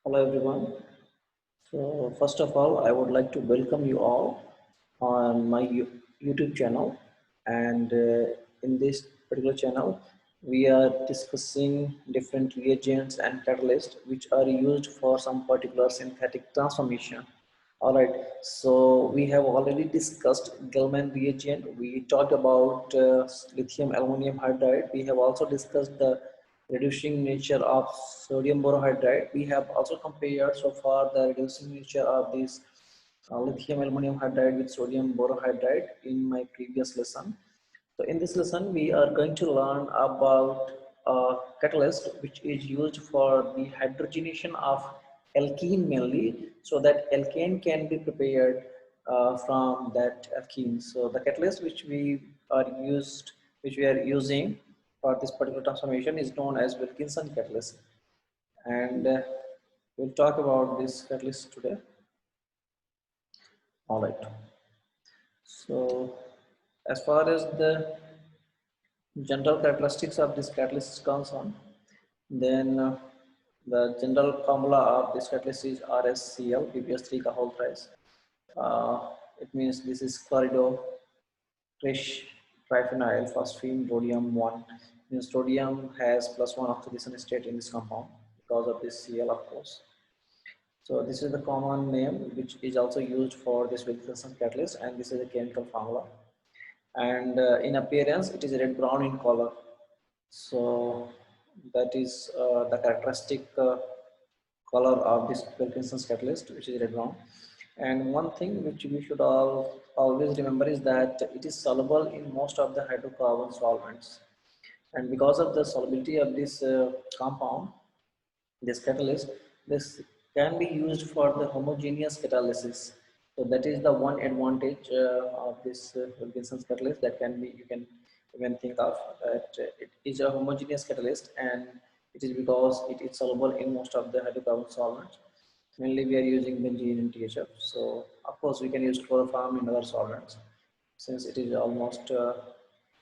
Hello everyone. So first of all, I would like to welcome you all on my YouTube channel. And in this particular channel, we are discussing different reagents and catalysts which are used for some particular synthetic transformation. All right. So we have already discussed Gelman reagent. We talked about lithium aluminum hydride. We have also discussed the reducing nature of sodium borohydride. We have also compared so far the reducing nature of this lithium aluminum hydride with sodium borohydride in my previous lesson. So in this lesson, we are going to learn about a catalyst which is used for the hydrogenation of alkene mainly, so that alkane can be prepared from that alkene. So the catalyst which we are using for this particular transformation is known as Wilkinson catalyst, and we'll talk about this catalyst today. All right. So as far as the general characteristics of this catalyst is concerned, then the general formula of this catalyst is RSCl, PPS3 Cahol thrice. It means this is chlorido trish triphenyl phosphine rhodium 1. Means rhodium has +1 oxidation state in this compound because of this Cl, of course. So this is the common name which is also used for this Wilkinson catalyst, and this is the chemical formula. And in appearance, it is red brown in color. So that is the characteristic color of this Wilkinson's catalyst, which is red brown. And one thing which we should always remember is that it is soluble in most of the hydrocarbon solvents. And because of the solubility of this compound, this catalyst, this can be used for the homogeneous catalysis. So that is the one advantage of this Wilkinson's catalyst that can be, you can even think of, that it is a homogeneous catalyst, and it is because it is soluble in most of the hydrocarbon solvents. Mainly we are using benzene and THF. So of course we can use chloroform in other solvents, since it is almost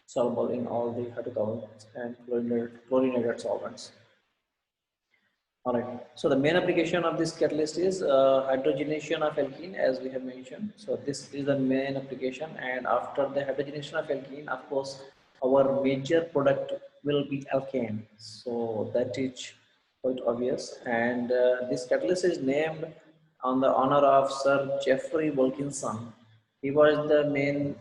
soluble in all the hydrocarbons and chlorinated solvents. All right. So the main application of this catalyst is hydrogenation of alkene, as we have mentioned. So this is the main application, and after the hydrogenation of alkene, of course, our major product will be alkane. So that is quite obvious. And this catalyst is named on the honor of Sir Geoffrey Wilkinson. He was the main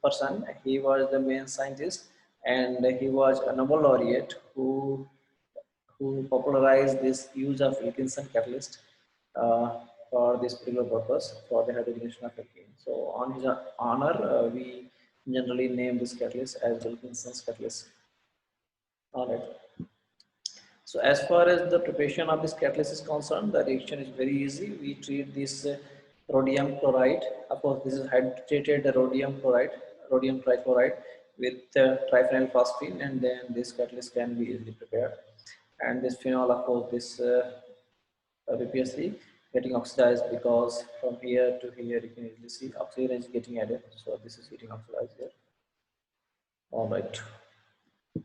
person. He was the main scientist, and he was a Nobel laureate who popularized this use of Wilkinson catalyst for this particular purpose for the hydrogenation of alkene. So on his honor, we generally name this catalyst as Wilkinson's catalyst. All right. So as far as the preparation of this catalyst is concerned, the reaction is very easy. We treat this rhodium chloride. Of course, this is hydrated rhodium chloride, rhodium trichloride with triphenyl phosphine, and then this catalyst can be easily prepared. And this phenol, of course, this PPS3 getting oxidized, because from here to here you can easily see oxygen is getting added. So this is getting oxidized here. All right.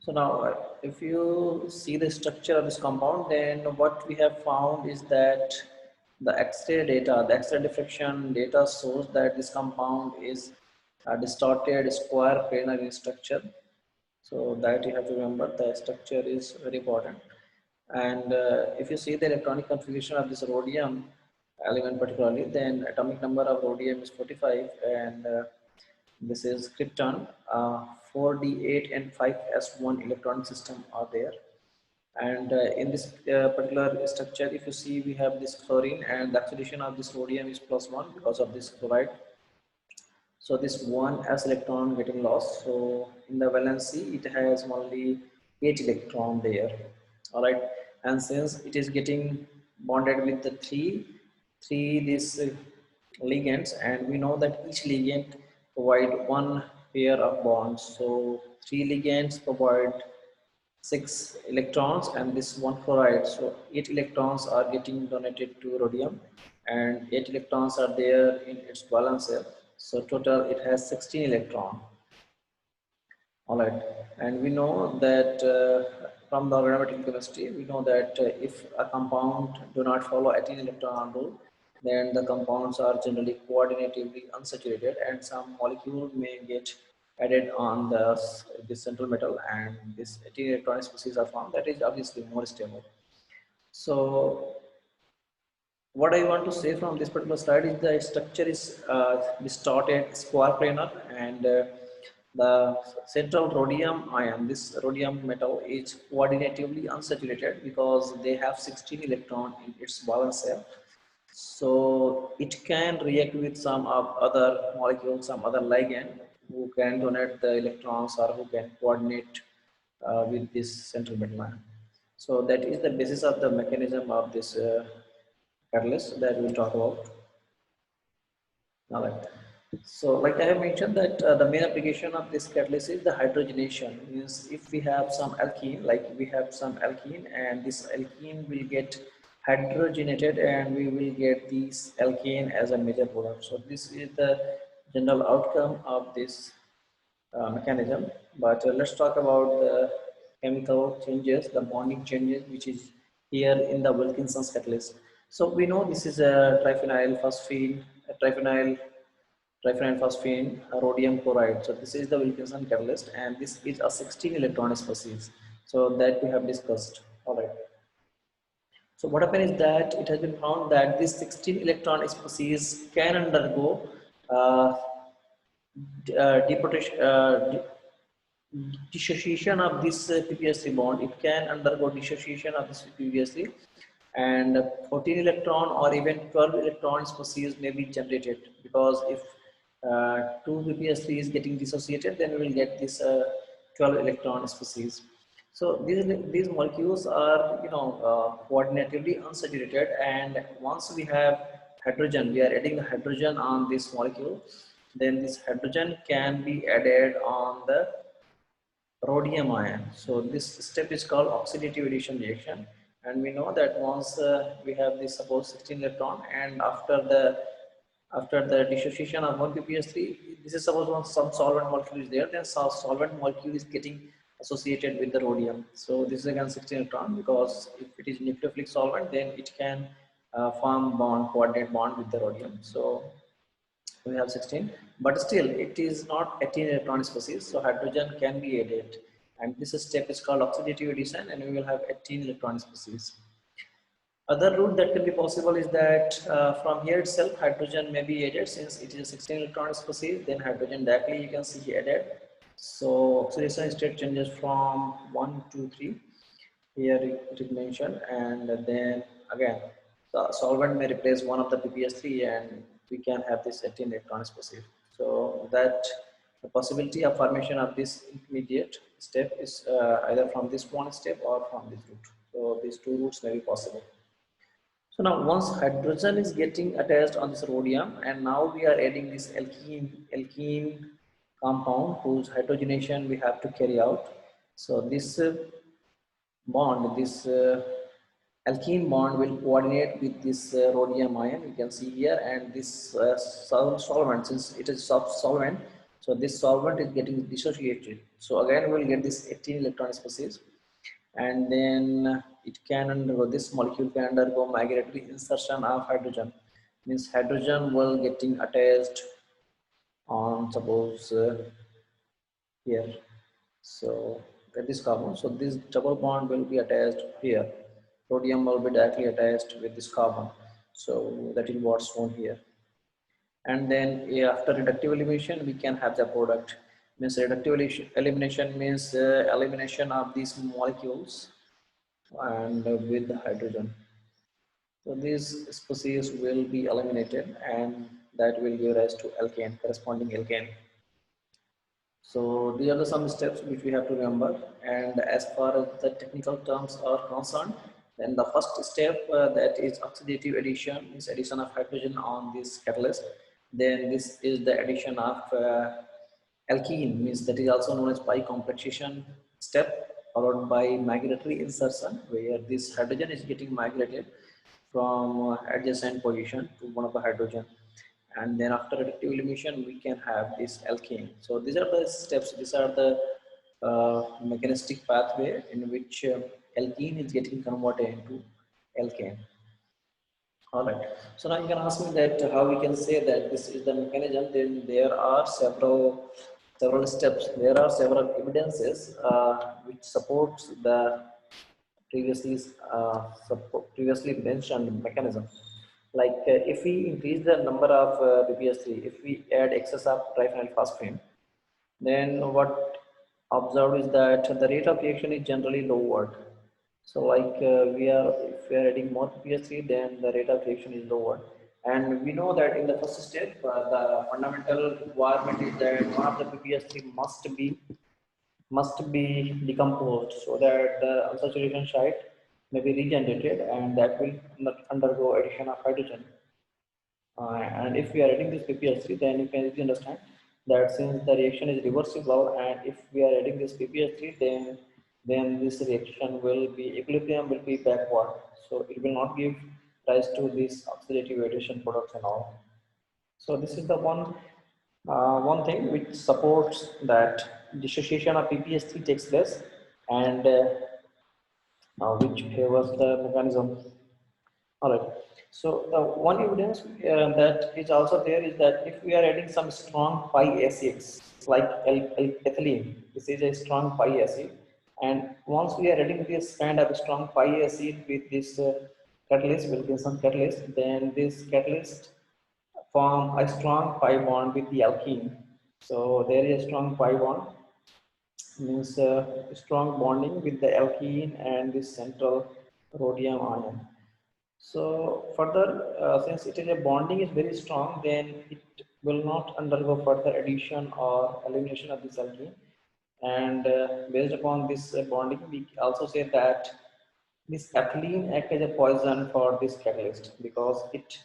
So now, if you see the structure of this compound, then what we have found is that the X-ray data, the X-ray diffraction data shows that this compound is a distorted square planar in structure. So that you have to remember, the structure is very important. And if you see the electronic configuration of this rhodium element particularly, then atomic number of rhodium is 45, and this is krypton. 4d8 and 5s1 electronic system are there. And in this particular structure, if you see, we have this chlorine, and the oxidation of this rhodium is +1 because of this chloride. So this one s electron getting lost. So in the valency, it has only 8 electron there. All right. And since it is getting bonded with the three these ligands, and we know that each ligand provide one pair of bonds. So 3 ligands provide 6 electrons, and this one chloride. So 8 electrons are getting donated to rhodium, and 8 electrons are there in its valence shell. So total it has 16 electron. All right, and we know that from the organometallic chemistry, we know that if a compound do not follow 18 electron rule, then the compounds are generally coordinatively unsaturated, and some molecule may get added on the central metal, and this 18 electron species are formed. That is obviously more stable. So what I want to say from this particular slide is the structure is distorted, square planar, and the central rhodium ion, this rhodium metal, is coordinatively unsaturated because they have 16 electron in its valence shell. So it can react with some of other molecules, some other ligand who can donate the electrons or who can coordinate with this central metal ion. So that is the basis of the mechanism of this catalyst that we'll talk about. All right. So like I have mentioned that the main application of this catalyst is the hydrogenation. Means if we have some alkene, like we have some alkene, and this alkene will get hydrogenated and we will get this alkane as a major product. So this is the general outcome of this mechanism. But let's talk about the chemical changes, the bonding changes, which is here in the Wilkinson's catalyst. So we know this is a triphenyl phosphine, a triphenyl phosphine, rhodium chloride. So this is the Wilkinson catalyst, and this is a 16 electron species. So that we have discussed. All right. So what happened is that it has been found that this 16 electron species can undergo uh, dissociation of this PPS bond. It can undergo dissociation of this previously, and 14 electron or even 12 electron species may be generated, because if 2 PPS3 is getting dissociated, then we will get this 12 electron species. So these molecules are, you know, coordinatively unsaturated, and once we have hydrogen, we are adding the hydrogen on this molecule, then this hydrogen can be added on the rhodium ion. So this step is called oxidative addition reaction, and we know that once we have this suppose 16 electron, and after the dissociation of 1 PPS3, this is suppose once some solvent molecule is there, then solvent molecule is getting associated with the rhodium. So this is again 16 electron, because if it is nucleophilic solvent, then it can form bond, coordinate bond with the rhodium. So we have 16, but still it is not 18 electron species, so hydrogen can be added, and this step is called oxidative addition, and we will have 18 electron species. Other route that can be possible is that from here itself hydrogen may be added, since it is a 16 electron species, then hydrogen directly you can see added. So oxidation state changes from 1 to 3, here it is mentioned, and then again the solvent may replace one of the PPS3, and we can have this 18 electron species. So that the possibility of formation of this intermediate step is either from this one step or from this route. So these two routes may be possible. So now once hydrogen is getting attached on this rhodium, and now we are adding this alkene compound whose hydrogenation we have to carry out. So this bond, this alkene bond will coordinate with this rhodium ion, you can see here, and this solvent, since it is solvent, so this solvent is getting dissociated. So again we will get this 18 electron species, and then it can undergo, this molecule can undergo migratory insertion of hydrogen. Means hydrogen will getting attached on suppose here. So at this carbon, so this double bond will be attached here. Rhodium will be directly attached with this carbon. So that is what's shown here. And then after reductive elimination, we can have the product. Means reductive elimination means elimination of these molecules and with the hydrogen. So these species will be eliminated, and that will give rise to alkane, corresponding alkane. So these are the some steps which we have to remember. And as far as the technical terms are concerned, then the first step that is oxidative addition is addition of hydrogen on this catalyst. Then this is the addition of alkene, means that is also known as bicomplexation step, followed by migratory insertion, where this hydrogen is getting migrated from adjacent position to one of the hydrogen, and then after reductive elimination we can have this alkene. So these are the steps, these are the mechanistic pathway in which alkene is getting converted into alkane. All right. So now you can ask me that how we can say that this is the mechanism. Then there are several steps. There are several evidences which supports the previously previously mentioned mechanism. Like if we increase the number of BPS3, if we add excess of triphenyl phosphine, then what observed is that the rate of reaction is generally lowered. So like if we are adding more PPS3, then the rate of reaction is lowered. And we know that in the first step, the fundamental requirement is that one of the PPS3 must be decomposed so that the unsaturation site may be regenerated and that will undergo addition of hydrogen. And if we are adding this PPS3, then you can easily understand that since the reaction is reversible, and if we are adding this PPS3, then this reaction will be equilibrium will be backward, so it will not give rise to this oxidative addition products and all. So this is the one thing which supports that dissociation of PPS3 takes place, and which favors the mechanism. All right. So the one evidence that is also there is that if we are adding some strong pi acids like ethylene, this is a strong pi acid, and once we are adding this kind of strong pi acid with this catalyst, Wilkinson catalyst, then this catalyst form a strong pi bond with the alkene. So there is a strong pi bond, means strong bonding with the alkene and this central rhodium ion. So further, since it is a bonding is very strong, then it will not undergo further addition or elimination of this alkene. And based upon this bonding, we also say that this ethylene acts as a poison for this catalyst because it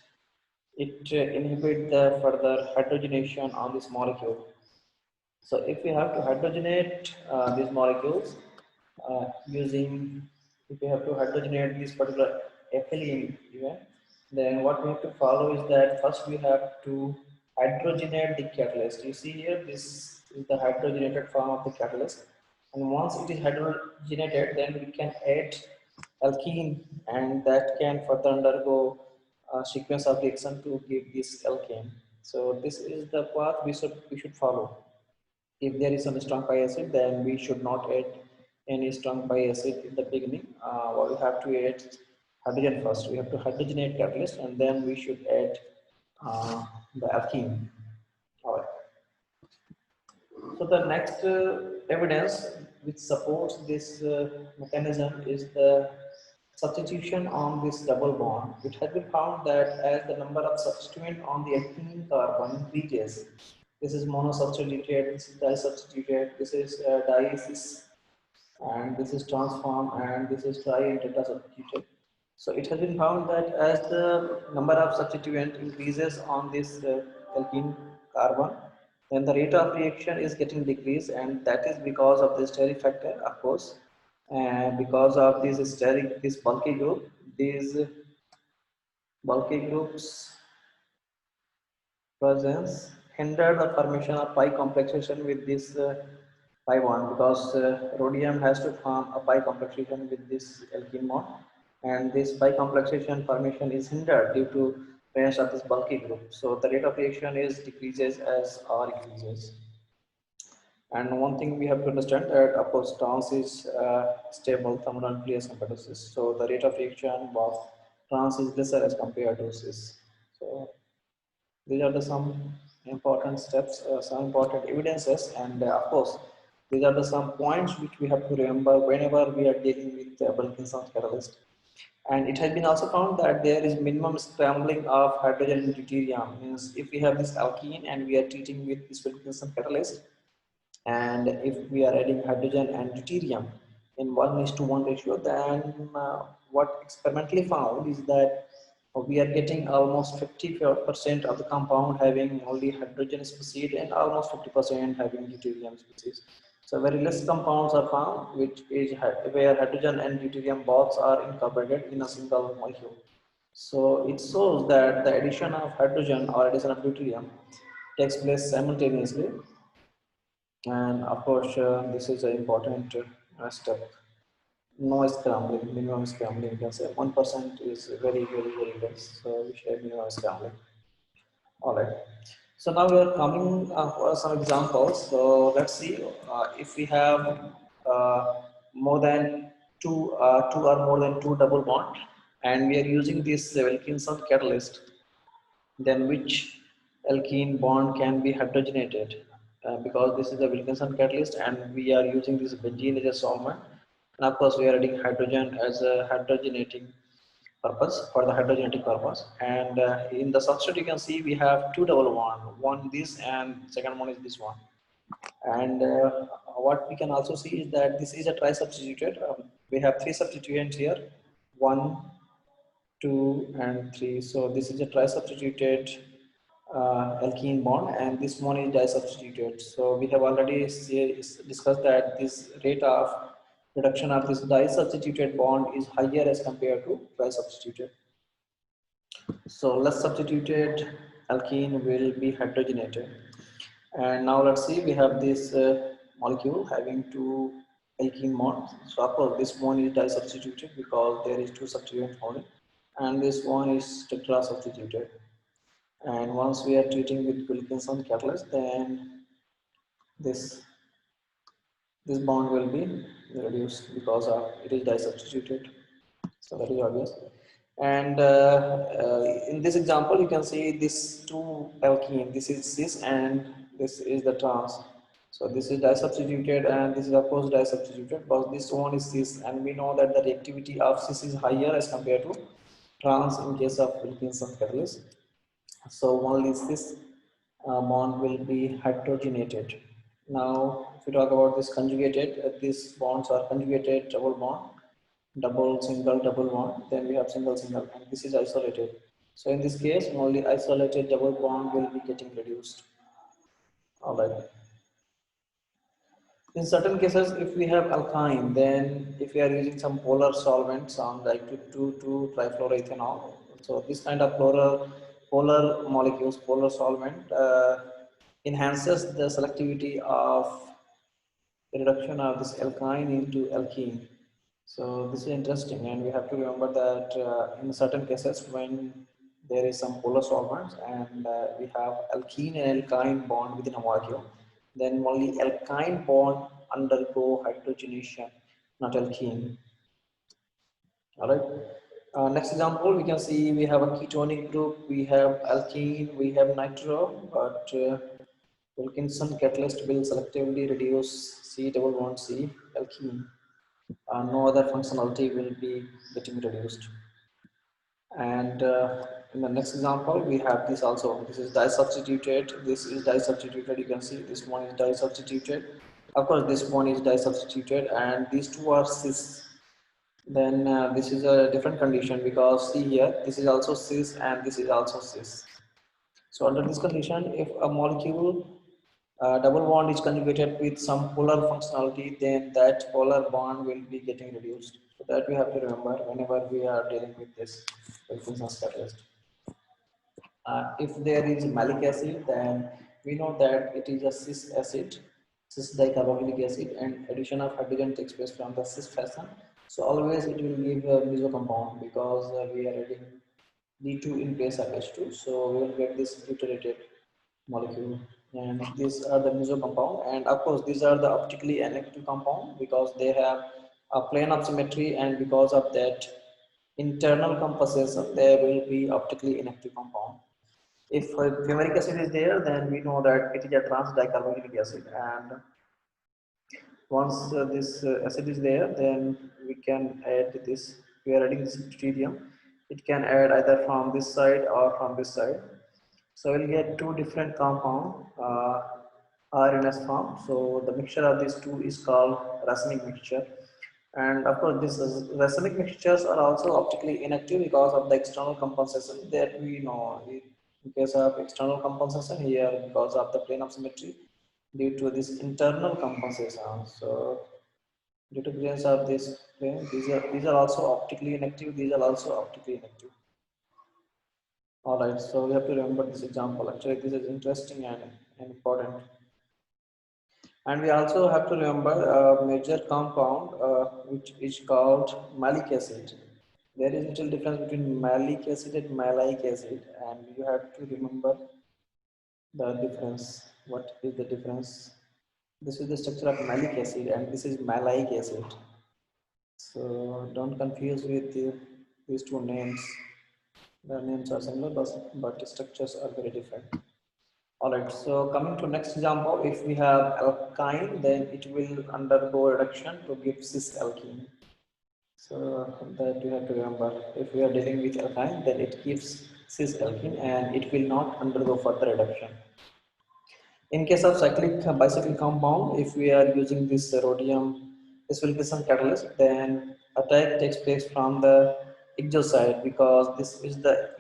inhibits the further hydrogenation on this molecule. So if we have to hydrogenate these molecules using, if we have to hydrogenate this particular ethylene even, then what we have to follow is that first we have to hydrogenate the catalyst. You see here, this is the hydrogenated form of the catalyst. And once it is hydrogenated, then we can add alkene and that can further undergo a sequence of reaction to give this alkane. So this is the path we should follow. If there is some strong pi acid, then we should not add any strong pi acid in the beginning. What we have to add hydrogen first. We have to hydrogenate catalyst, and then we should add the alkene. All right. So the next evidence which supports this mechanism is the substitution on this double bond. It has been found that as the number of substituent on the alkene carbon increases, this is monosubstituted, this is disubstituted, this is diacis, and this is transform, and this is tri and tetrasubstituted. So it has been found that as the number of substituent increases on this alkene carbon, then the rate of reaction is getting decreased, and that is because of the steric factor, of course, and because of this bulky group, these bulky groups presence hinder the formation of pi complexation with this pi bond, because rhodium has to form a pi complexation with this alkene bond, and this pi complexation formation is hindered due to presence of this bulky group. So the rate of reaction is decreases as R increases. And one thing we have to understand that of course trans is stable thermonuclear symbiosis. So the rate of reaction of trans is lesser as compared to cis. So these are the some important steps, some important evidences, and of course, these are the some points which we have to remember whenever we are dealing with Wilkinson's catalyst. And it has been also found that there is minimum scrambling of hydrogen and deuterium. Means if we have this alkene and we are treating with this Wilkinson catalyst, and if we are adding hydrogen and deuterium in 1:1 ratio, then what experimentally found is that we are getting almost 50% of the compound having only hydrogen species and almost 50% having deuterium species. So very less compounds are found which is where hydrogen and deuterium both are incorporated in a single molecule. So it shows that the addition of hydrogen or addition of deuterium takes place simultaneously, And of course, this is an important step. Noise scrambling, minimum scrambling. You can say 1% is very, very, very less. So we should have minimum scrambling. All right. So now we are coming for some examples. So let's see if we have more than two or more than two double bond, and we are using this Wilkinson catalyst, then which alkene bond can be hydrogenated? Because this is a Wilkinson catalyst and we are using this benzene as a solvent, and of course we are adding hydrogen as a hydrogenating purpose, for the hydrogenating purpose. And in the substrate you can see we have two double bond, one this and second one is this one. And what we can also see is that this is a tri-substituted. We have three substituents here, 1, 2 and 3. So this is a tri-substituted alkene bond, and this one is disubstituted. So we have already discussed that this rate of reduction of this disubstituted bond is higher as compared to tri-substituted. So less substituted alkene will be hydrogenated. And now let's see, we have this molecule having two alkene bonds. So of course this one is disubstituted because there is two substituents only, and this one is tetra substituted. And once we are treating with Wilkinson catalyst, then this this bond will be reduced because it is disubstituted. So that is obvious. And in this example, you can see this two alkene. This is cis and this is the trans. So this is disubstituted and this is of course disubstituted, but this one is cis, and we know that the reactivity of cis is higher as compared to trans in case of Wilkinson catalyst. So only this bond will be hydrogenated. Now, if we talk about this conjugated, these bonds are conjugated double bond, double, single, double bond. Then we have single, single, and this is isolated. So in this case, only isolated double bond will be getting reduced. All right. In certain cases, if we have alkyne, then if we are using some polar solvents on like 2,2 trifluoroethanol, so this kind of polar molecules, polar solvent enhances the selectivity of the reduction of this alkyne into alkene. So this is interesting, and we have to remember that in certain cases when there is some polar solvents and we have alkene and alkyne bond within a molecule, then only alkyne bond undergo hydrogenation, not alkene. All right. Next example, we can see we have a ketonic group, we have alkene, we have nitro, but Wilkinson catalyst will selectively reduce C double bond C alkene. No other functionality will be getting reduced. And in the next example, we have this also. This is disubstituted. This is disubstituted. You can see this one is disubstituted. Of course, this one is disubstituted, and these two are cis. Then this is a different condition because see here, this is also cis and this is also cis. So under this condition, if a molecule double bond is conjugated with some polar functionality, then that polar bond will be getting reduced. So that we have to remember whenever we are dealing with this Wilkinson catalyst. If there is malic acid, then we know that it is a cis acid, cis dicarboxylic acid, and addition of hydrogen takes place from the cis fashion. So always it will give a meso compound because we are adding D2 in place of H2, so we will get this deuterated molecule. And these are the meso compound, and of course these are the optically inactive compound because they have a plane of symmetry, and because of that internal compensation there will be optically inactive compound. If fumaric acid is there, then we know that it is a trans dicarboxylic acid, and once this acid is there, then we can add this. We are adding this deuterium. It can add either from this side or from this side. So we'll get two different compound are in S form. So the mixture of these two is called racemic mixture. And of course, these racemic mixtures are also optically inactive because of the external compensation that we know. In case of external compensation here, because of the plane of symmetry, due to this internal compensation. So due to presence of this plane, these are also optically inactive. These are also optically inactive. All right, so we have to remember this example. Actually, this is interesting and important. And we also have to remember a major compound which is called malic acid. There is little difference between malic acid and malic acid, and you have to remember the difference. What is the difference? This is the structure of malic acid, and this is malic acid. So don't confuse with these two names. The names are similar, but the structures are very different. All right, so coming to next example, if we have alkyne, then it will undergo reduction to give cis alkene. So that you have to remember. If we are dealing with alkyne, then it gives cis alkene and it will not undergo further reduction. In case of cyclic bicyclic compound, if we are using this rhodium, this will be some catalyst, then attack takes place from the exo side because this is the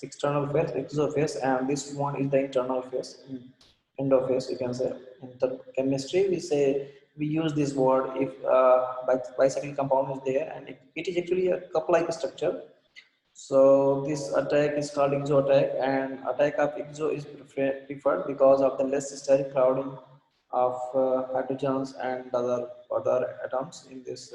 external phase, exo phase, and this one is the internal phase, endo phase, you can say. In the chemistry, we say we use this word if bicyclic compound is there, and it is actually a couple-like structure. So this attack is called exo attack, and attack of exo is preferred because of the less steric crowding of hydrogens and other atoms in this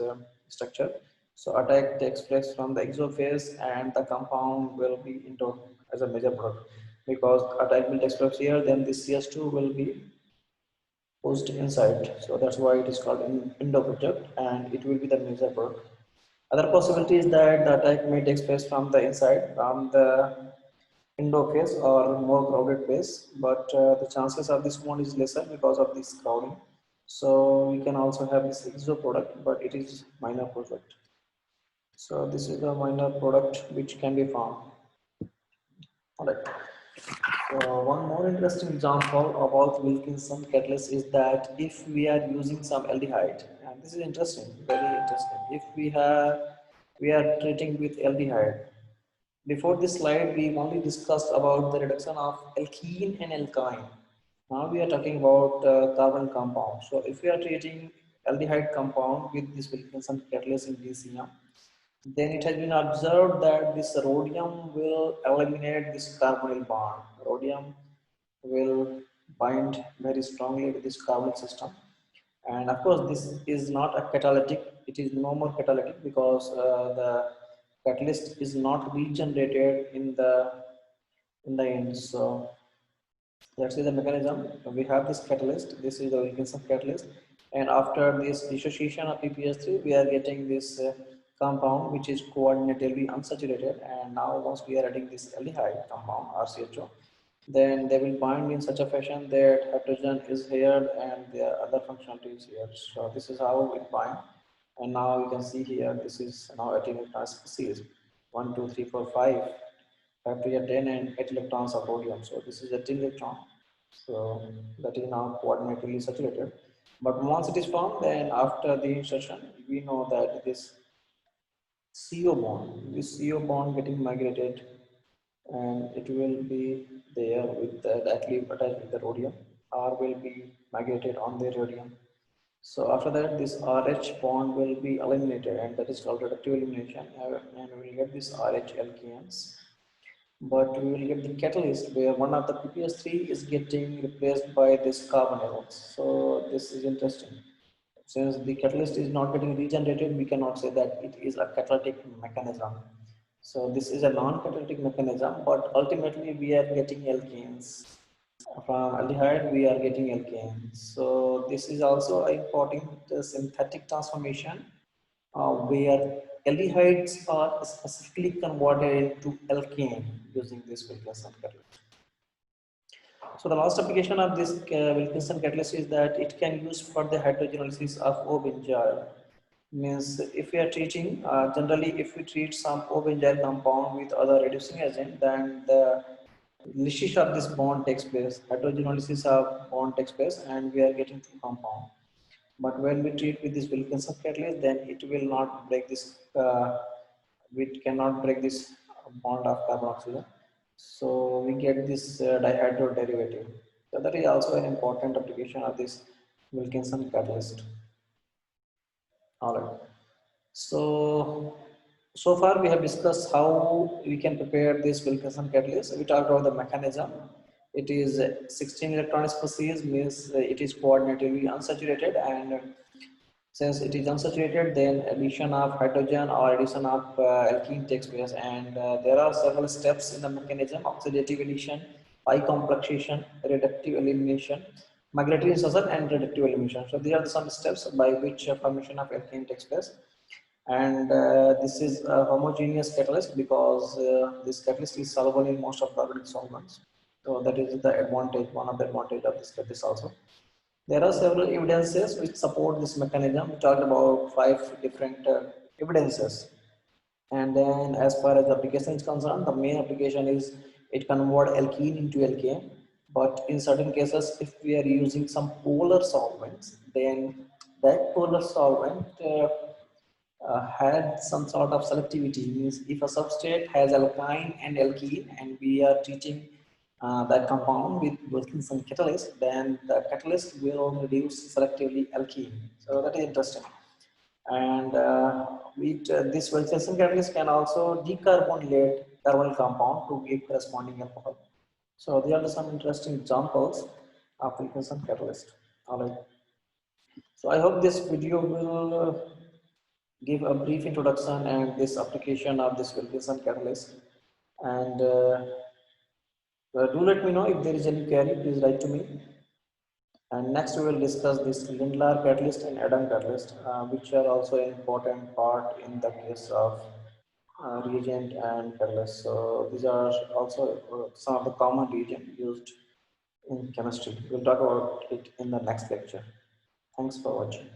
structure. So attack takes place from the exo phase, and the compound will be into as a major product because attack will take place here. Then this CS2 will be pushed inside. So that's why it is called endo project, and it will be the major product. Other possibility is that the attack may take place from the inside, from the indoor phase or more crowded phase, but the chances of this one is lesser because of this crowding. So we can also have this exo product, but it is minor product. So this is the minor product which can be found. All right. So one more interesting example about Wilkinson catalyst is that if we are using some aldehyde, and this is interesting, very interesting. If we are treating with aldehyde. Before this slide, we only discussed about the reduction of alkene and alkyne. Now we are talking about carbon compound. So if we are treating aldehyde compound with this Wilkinson catalyst in DCM, then it has been observed that this rhodium will eliminate this carbonyl bond. Rhodium will bind very strongly to this carbonyl system. And of course, this is not a catalytic, it is no more catalytic because the catalyst is not regenerated in the end. So let's see the mechanism. We have this catalyst, this is the Wilkinson catalyst, and after this dissociation of PPS3, we are getting this compound which is coordinatively unsaturated, and now once we are adding this aldehyde compound RCHO, then they will bind in such a fashion that hydrogen is here and the other functionality is here. So this is how it bind, and now you can see here this is now attaining species 1, 2, 3, 4, 5 factory at 10 and 8 electrons of rhodium. So this is a 10 electron. So that is now coordinatively saturated. But once it is formed, then after the insertion, we know that this this CO bond getting migrated, and it will be there with the directly attached with the rhodium. R will be migrated on the rhodium. So after that, this RH bond will be eliminated, and that is called reductive elimination, and we will get this RH alkanes. But we will get the catalyst where one of the PPS3 is getting replaced by this carbonyl. So this is interesting. Since the catalyst is not getting regenerated, we cannot say that it is a catalytic mechanism. So this is a non-catalytic mechanism, but ultimately we are getting alkanes. From aldehyde, we are getting alkanes. So this is also an important synthetic transformation where aldehydes are specifically converted into alkane using this Wilkinson catalyst. So the last application of this Wilkinson catalyst is that it can use for the hydrogenolysis of O-benzyl. Means if we are treating, generally if we treat some O-benzyl compound with other reducing agent, then the lysis of this bond takes place, hydrogenolysis of bond takes place, and we are getting two compound. But when we treat with this Wilkinson catalyst, then it will not break this, we cannot break this bond of carbon oxygen. So we get this dihydro derivative. So that is also an important application of this Wilkinson catalyst. All right. So far we have discussed how we can prepare this Wilkinson catalyst. We talked about the mechanism. it is 16 electron species, means it is coordinatively unsaturated, and since it is unsaturated, then addition of hydrogen or addition of alkene takes place, and there are several steps in the mechanism: oxidative addition, bicomplexation, reductive elimination, migratory insertion, and reductive elimination. So these are some steps by which formation of alkene takes place, and this is a homogeneous catalyst because this catalyst is soluble in most of the organic solvents. So that is the advantage, one of the advantage of this catalyst also. There are several evidences which support this mechanism. We talked about 5 different evidences. And then as far as the application is concerned, the main application is it convert alkene into alkane. But in certain cases, if we are using some polar solvents, then that polar solvent had some sort of selectivity. Means if a substrate has alkyne and alkene, and we are treating that compound with Wilkinson catalyst, then the catalyst will reduce selectively alkene. So that is interesting. And this Wilkinson catalyst can also decarbonylate carbonyl compound to give corresponding alcohol. So there are some interesting examples of Wilkinson catalyst. All right. So I hope this video will give a brief introduction and this application of this Wilkinson catalyst. And do let me know if there is any query, please write to me. And next we will discuss this Lindlar catalyst and Adam catalyst, which are also an important part in the case of reagent and catalyst. So these are also some of the common reagent used in chemistry. We'll talk about it in the next lecture. Thanks for watching.